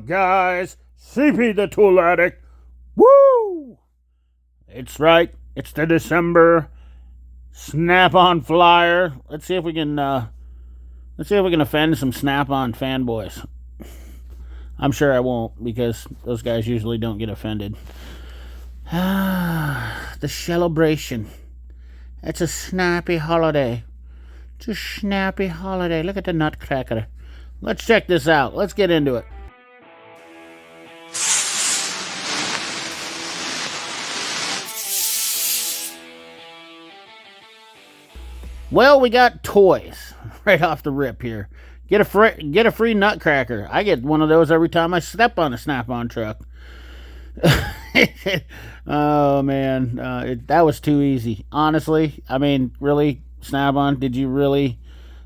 up, guys? CP the Tool Addict. Woo! It's right. It's the December Snap-on flyer. Let's see if we can offend some Snap-on fanboys. I'm sure I won't, because those guys usually don't get offended. The celebration. It's a snappy holiday. It's a snappy holiday. Look at the nutcracker. Let's check this out. Let's get into it. Well, we got toys right off the rip here. Get a free nutcracker. I get one of those every time I step on a Snap-on truck. Oh man, that was too easy. Honestly, I mean, really, Snap-on, did you really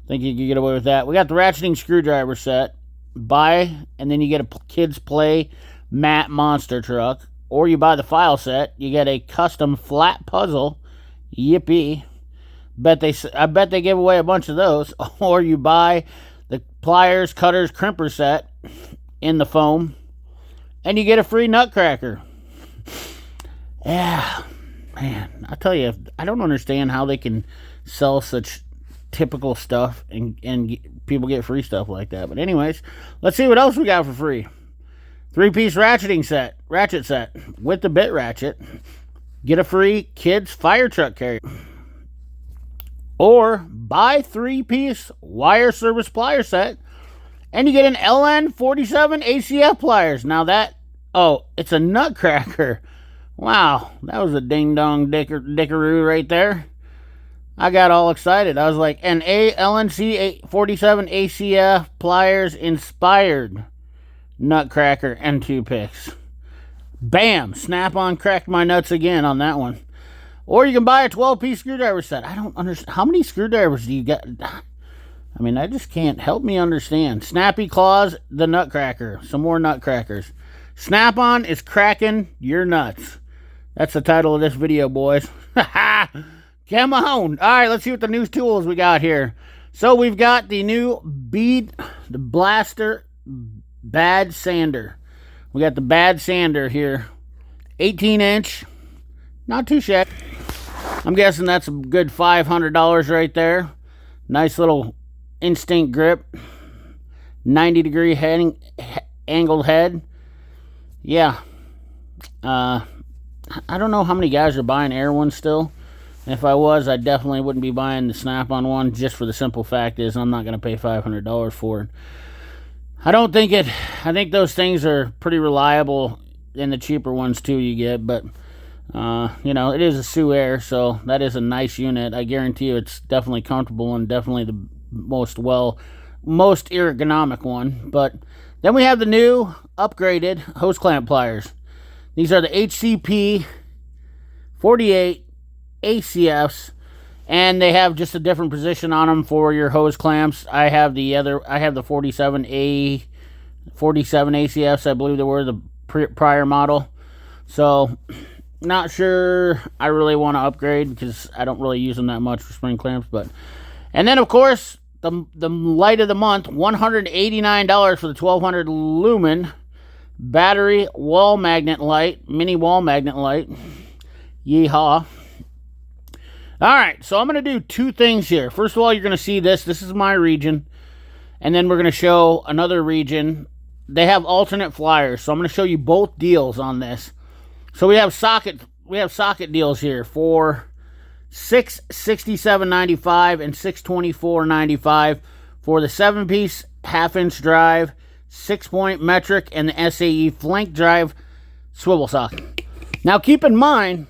think you could get away with that? We got the ratcheting screwdriver set. Buy, and then you get a Kids Play Matte Monster Truck. Or you buy the file set. You get a custom flat puzzle. Yippee. I bet they give away a bunch of those. Or you buy the pliers, cutters, crimper set in the foam, and you get a free nutcracker. Yeah, man, I tell you, I don't understand how they can sell such typical stuff and people get free stuff like that. But anyways, let's see what else we got for free. 3-piece ratchet set with the bit ratchet. Get a free kids fire truck carrier. Or buy 3-piece wire service plier set, and you get an LN47 ACF pliers. Now it's a nutcracker. Wow, that was a ding-dong dickaroo right there. I got all excited. I was like, an LNC47 ACF pliers inspired nutcracker and 2 picks. Bam! Snap-on cracked my nuts again on that one. Or you can buy a 12-piece screwdriver set. I don't understand. How many screwdrivers do you get? I mean, I just can't. Help me understand. Snappy Claws, the nutcracker. Some more nutcrackers. Snap-on is cracking your nuts. That's the title of this video, boys. Come on. All right, let's see what the new tools we got here. So we've got the new the Blaster Bad Sander. We got the Bad Sander here. 18-inch. Not too shabby. I'm guessing that's a good $500 right there. Nice little Instinct grip. 90-degree angled head. Yeah. I don't know how many guys are buying Air ones still. If I was, I definitely wouldn't be buying the Snap-on one, just for the simple fact is I'm not going to pay $500 for it. I think those things are pretty reliable in the cheaper ones too you get, but it is a Sioux Air, so that is a nice unit. I guarantee you it's definitely comfortable and definitely the most ergonomic one. But then we have the new upgraded hose clamp pliers. These are the HCP 48 ACFs, and they have just a different position on them for your hose clamps. I have the 47 ACFs, I believe they were the prior model. So not sure I really want to upgrade because I don't really use them that much for spring clamps. And then of course the light of the month, $189 for the 1200 lumen battery wall magnet light, mini wall magnet light. Yeehaw. Alright, so I'm going to do 2 things here. First of all, you're going to see this. This is my region. And then we're going to show another region. They have alternate flyers, so I'm going to show you both deals on this. So we have socket deals here for $667.95 and $624.95 for the 7-piece half-inch drive, 6-point metric, and the SAE flank drive swivel socket. Now keep in mind,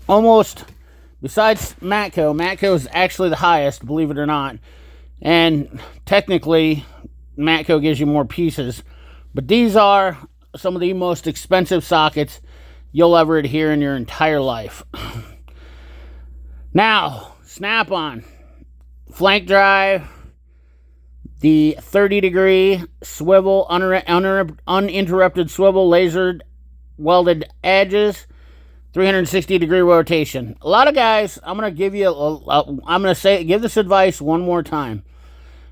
besides Matco is actually the highest, believe it or not. And technically, Matco gives you more pieces. But these are some of the most expensive sockets you'll ever adhere in your entire life. Now, Snap-on. Flank drive. The 30-degree swivel, uninterrupted swivel, lasered welded edges. 360-degree rotation. A lot of guys, I'm going to give you give this advice one more time.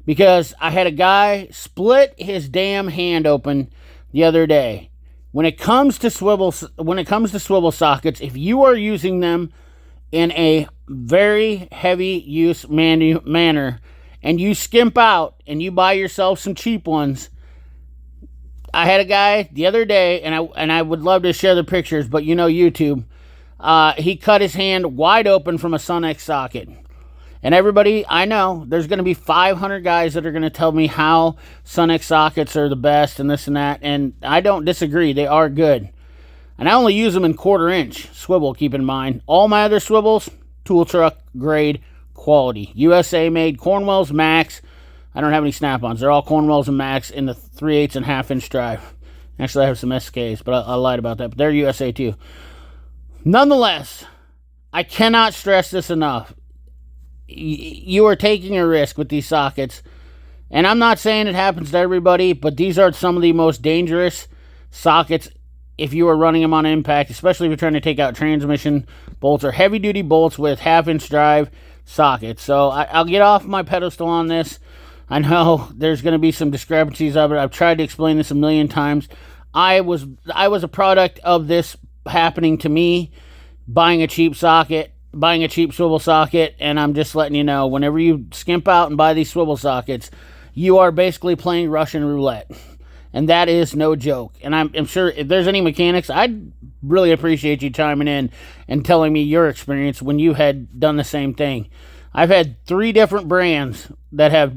because I had a guy split his damn hand open the other day. When it comes to swivel sockets, if you are using them in a very heavy use manner and you skimp out and you buy yourself some cheap ones, I had a guy the other day, and I would love to share the pictures, but YouTube, he cut his hand wide open from a Sunex socket. And everybody, I know, there's going to be 500 guys that are going to tell me how Sunex sockets are the best and this and that, and I don't disagree. They are good. And I only use them in 1/4 inch swivel, keep in mind. All my other swivels, tool truck grade quality. USA made Cornwells Max. I don't have any snap-ons. They're all Cornwells and Max in the 3/8 and 1/2 inch drive. Actually, I have some SKs, but I lied about that. But they're USA too. Nonetheless, I cannot stress this enough. You are taking a risk with these sockets. And I'm not saying it happens to everybody, but these are some of the most dangerous sockets if you are running them on impact, especially if you're trying to take out transmission bolts or heavy-duty bolts with 1/2 inch drive sockets. So I'll get off my pedestal on this. I know there's going to be some discrepancies of it. I've tried to explain this a million times. I was a product of this happening to me, buying a cheap swivel socket, and I'm just letting you know, whenever you skimp out and buy these swivel sockets, you are basically playing Russian roulette. And that is no joke. And I'm sure if there's any mechanics, I'd really appreciate you chiming in and telling me your experience when you had done the same thing. I've had 3 different brands that have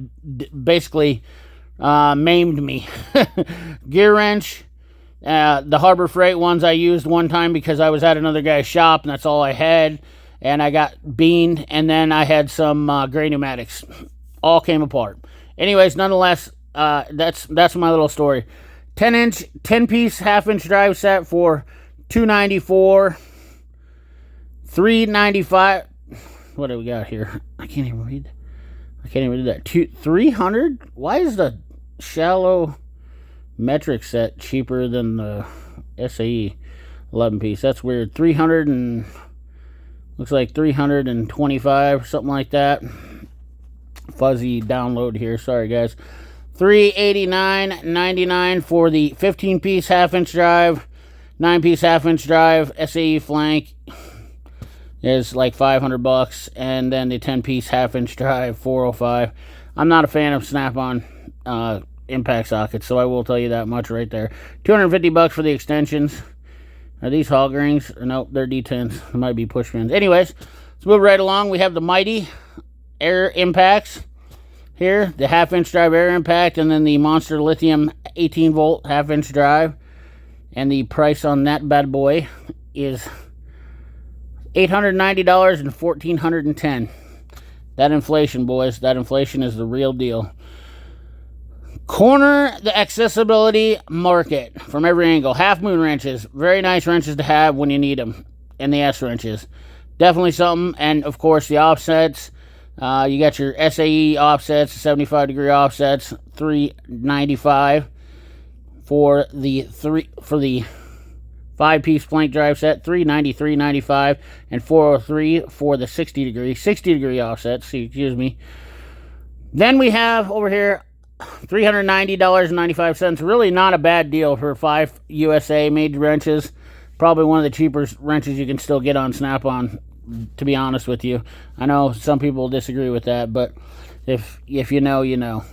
basically maimed me. Gear wrench, the Harbor Freight ones I used one time because I was at another guy's shop and that's all I had. And I got beaned, and then I had some gray pneumatics. All came apart. Anyways, nonetheless, that's my little story. 10-piece 1/2 inch drive set for $294, $395. What do we got here? I can't even read that. 300. Why is the shallow metric set cheaper than the SAE 11-piece? That's weird. 300 and looks like 325, something like that. Fuzzy download here. Sorry, guys. $389.99 for the 15-piece 1/2 inch drive. 9-piece 1/2 inch drive. SAE flank is like $500, and then the 10-piece 1/2 inch drive, $405. I'm not a fan of Snap-on impact sockets, so I will tell you that much right there. $250 for the extensions. Are these hog rings? Nope, they're D10s. They might be push pins. Anyways, let's move right along. We have the Mighty air impacts here, the 1/2 inch drive air impact, and then the Monster Lithium 18-volt 1/2 inch drive. And the price on that bad boy is $890 and $1,410. That inflation, boys, that inflation is the real deal. Corner the accessibility market from every angle. Half moon wrenches, very nice wrenches to have when you need them. And the S wrenches, definitely something. And of course the offsets. You got your SAE offsets, 75-degree offsets, $395 for the 5-piece flank drive set, $393.95, and $403 for the 60-degree offsets. Excuse me. Then we have over here $390.95. Really not a bad deal for 5 USA made wrenches. Probably one of the cheapest wrenches you can still get on Snap-on, to be honest with you. I know some people disagree with that, but if you know, you know.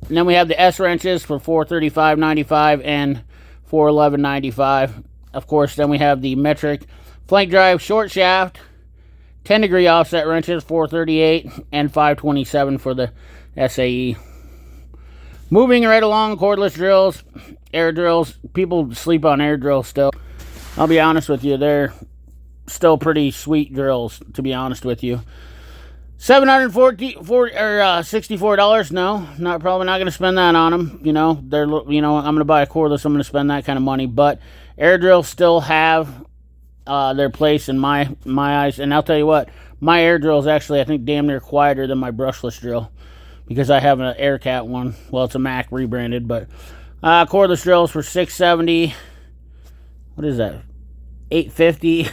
And then we have the S wrenches for $435.95 and $411.95. Of course, then we have the metric flank drive short shaft 10-degree offset wrenches, $438 and $527 for the SAE. Moving right along, cordless drills, air drills. People sleep on air drills still. I'll be honest with you, they're still pretty sweet drills, to be honest with you. $764. No, probably not going to spend that on them. I'm going to buy a cordless. I'm going to spend that kind of money. But air drills still have their place in my eyes. And I'll tell you what, my air drill is actually, I think, damn near quieter than my brushless drill, because I have an Aircat one. Well, it's a Mac rebranded, but cordless drills for $670. What is that? $850.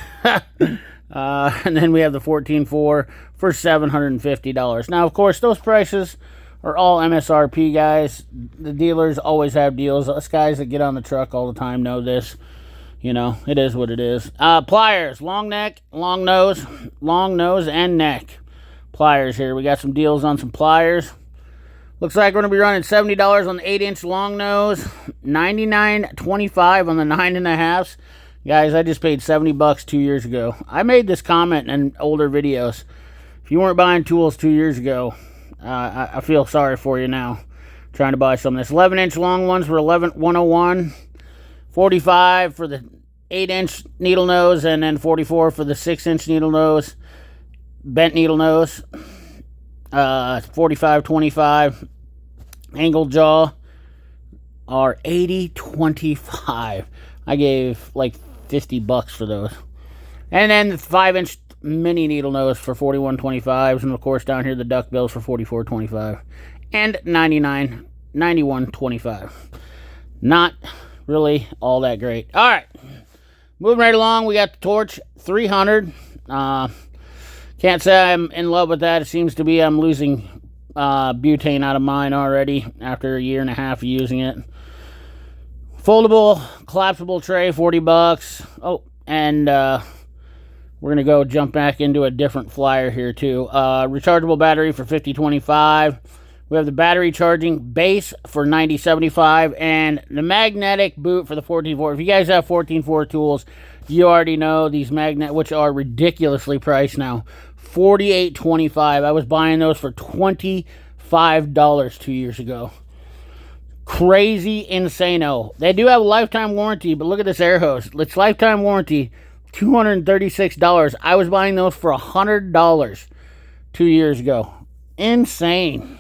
And then we have the 14.4 for $750. Now, of course, those prices are all MSRP, guys. The dealers always have deals. Us guys that get on the truck all the time know this. You know, it is what it is. Pliers, long neck, long nose, and neck. Pliers here. We got some deals on some pliers. Looks like we're going to be running $70 on the 8-inch long nose, $99.25 on the 9.5s. Guys, I just paid $70 2 years ago. I made this comment in older videos. If you weren't buying tools 2 years ago, I feel sorry for you now. Trying to buy some of this. 11-inch long ones were $101, $45 for the 8-inch needle nose, and then $44 for the 6-inch needle nose, bent needle nose. $45.25. Angled jaw are $80.25. I gave like $50 for those. And then the 5-inch mini needle nose for $41.25, and of course down here the duck bills for $44.25 and $91.25. Not really all that great. All right, moving right along, we got the Torch 300. Can't say I'm in love with that. It seems to be I'm losing butane out of mine already after a year and a half of using it. Foldable, collapsible tray, $40. Oh, and we're going to go jump back into a different flyer here too. Rechargeable battery for $50.25. We have the battery charging base for $90.75, and the magnetic boot for the 14.4. If you guys have 14.4 tools, you already know these magnet, which are ridiculously priced now. $48.25. I was buying those for $25 2 years ago. Crazy insano. They do have a lifetime warranty, but look at this air hose. It's lifetime warranty, $236. I was buying those for $100 2 years ago. Insane.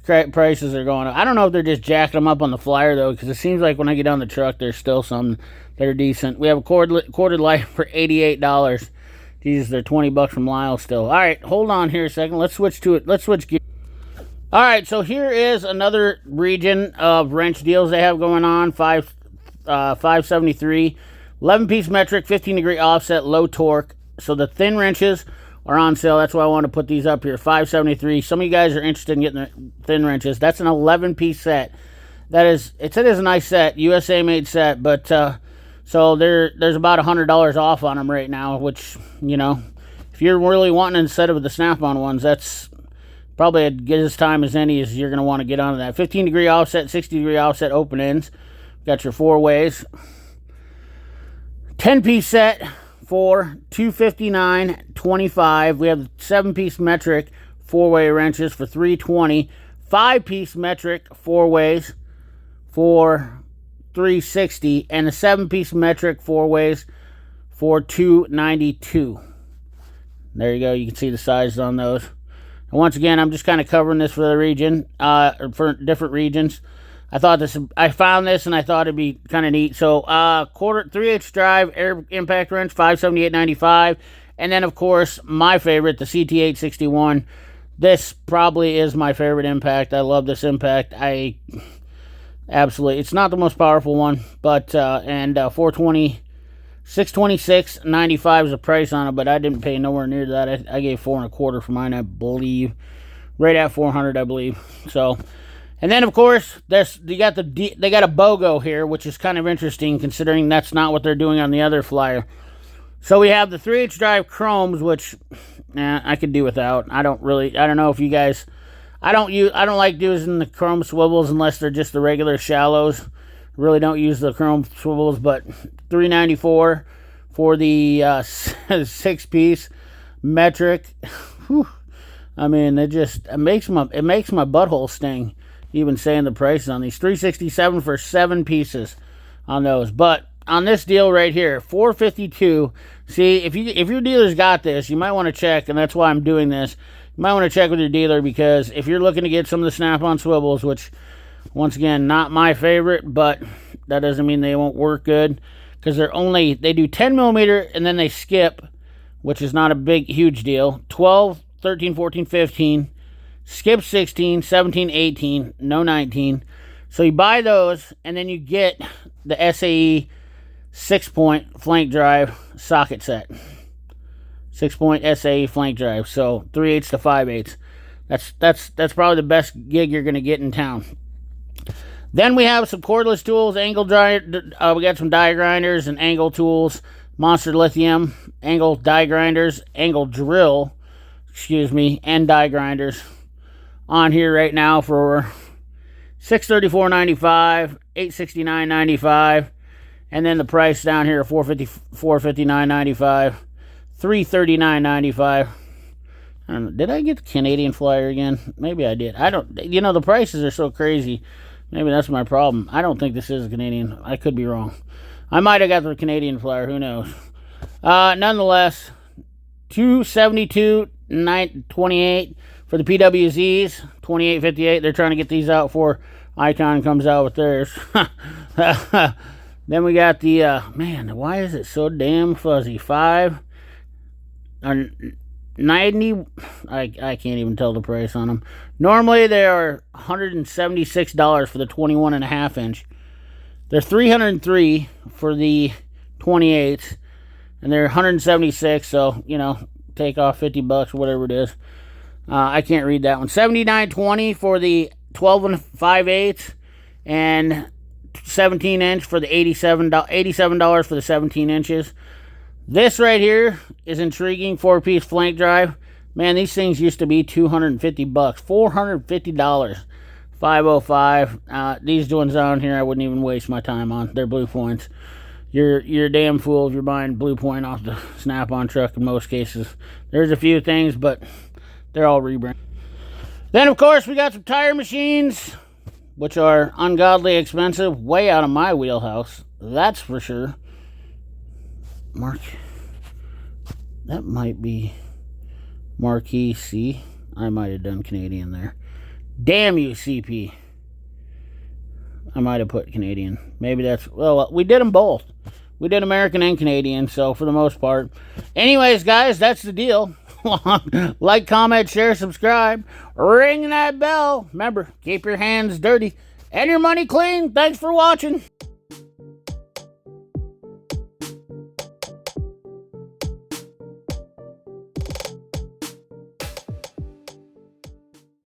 Prices are going up. I don't know if they're just jacking them up on the flyer though, because it seems like when I get on the truck, there's still some that are decent. We have a corded light for $88. Jesus, they're $20 from Lyle still. All right, hold on here a second. Let's switch to it. Let's switch gears. All right, so here is another region of wrench deals they have going on. 573, 11-piece metric, 15-degree offset, low torque. So the thin wrenches are on sale. That's why I want to put these up here. 573. Some of you guys are interested in getting the thin wrenches. That's an 11-piece set. It is a nice set, USA made set, but so there's about $100 off on them right now, which, you know, if you're really wanting instead of the Snap-on ones, that's probably as good as time as any as you're going to want to get onto that. 15-degree offset, 60-degree offset open ends. Got your 4-ways. 10-piece set for $259.25. We have the 7-piece metric 4-way wrenches for $320. 5-piece metric 4-ways for $360, and the 7-piece metric 4-ways for $292. There you go. You can see the sizes on those. And once again, I'm just kind of covering this for the region, for different regions. I found this and I thought it'd be kind of neat. So, 3/8 drive air impact wrench, $578.95, and then of course my favorite, the CT861. This probably is my favorite impact. I love this impact. Absolutely. It's not the most powerful one, but, 420, $626.95 is the price on it, but I didn't pay nowhere near that. I gave $4.25 for mine, I believe. Right at $400, I believe. So, and then of course, they got a BOGO here, which is kind of interesting considering that's not what they're doing on the other flyer. So we have the 3/8 drive chromes, which I could do without. I don't know if you guys, I don't like using the chrome swivels unless they're just the regular shallows. Really don't use the chrome swivels, but $394 for the 6-piece metric. Whew. I mean, it makes my butthole sting even saying the prices on these. $367 for 7 pieces on those. But on this deal right here, $452. See, if your dealer's got this, you might want to check, and that's why I'm doing this. You might want to check with your dealer, because if you're looking to get some of the Snap-on swivels, which, once again, not my favorite, but that doesn't mean they won't work good, because they do 10 millimeter and then they skip, which is not a huge deal. 12, 13, 14, 15, skip 16, 17, 18, no 19. So you buy those, and then you get the SAE 6-point flank drive socket set. 6-point SAE flank drive. So 3/8 to 5/8. That's probably the best gig you're going to get in town. Then we have some cordless tools, angle dry. We got some die grinders and angle tools, Monster Lithium, angle die grinders, angle drill, and die grinders on here right now for $634.95, $869.95, and then the price down here $459.95, $339.95. I don't know. Did I get the Canadian Flyer again? Maybe I did. I don't. The prices are so crazy. Maybe that's my problem. I don't think this is a Canadian. I could be wrong. I might have got the Canadian Flyer. Who knows? Nonetheless, $272.28 for the PWZs. $28.58. They're trying to get these out before Icon comes out with theirs. Then we got the man. Why is it so damn fuzzy? 90. I can't even tell the price on them. Normally they are $176 for the 21.5 inch. They're $303 for the 28, and they're $176. So take off $50, whatever it is. I can't read that one. $79.20 for the 12 and 5/8, and 17 inch for the $87 for the 17 inches. This right here is intriguing. 4-piece flank drive. Man, these things used to be $250. $450. 505. These ones down here I wouldn't even waste my time on. They're Blue Points. You're a damn fool if you're buying Blue Point off the Snap-on truck in most cases. There's a few things, but they're all rebranded. Then, of course, we got some tire machines, which are ungodly expensive. Way out of my wheelhouse. That's for sure. Mark, that might be Marquee C. I might have done Canadian there. Damn you, CP. I might have put Canadian. Maybe that's... Well, we did them both. We did American and Canadian, so for the most part. Anyways, guys, that's the deal. Like, comment, share, subscribe. Ring that bell. Remember, keep your hands dirty and your money clean. Thanks for watching.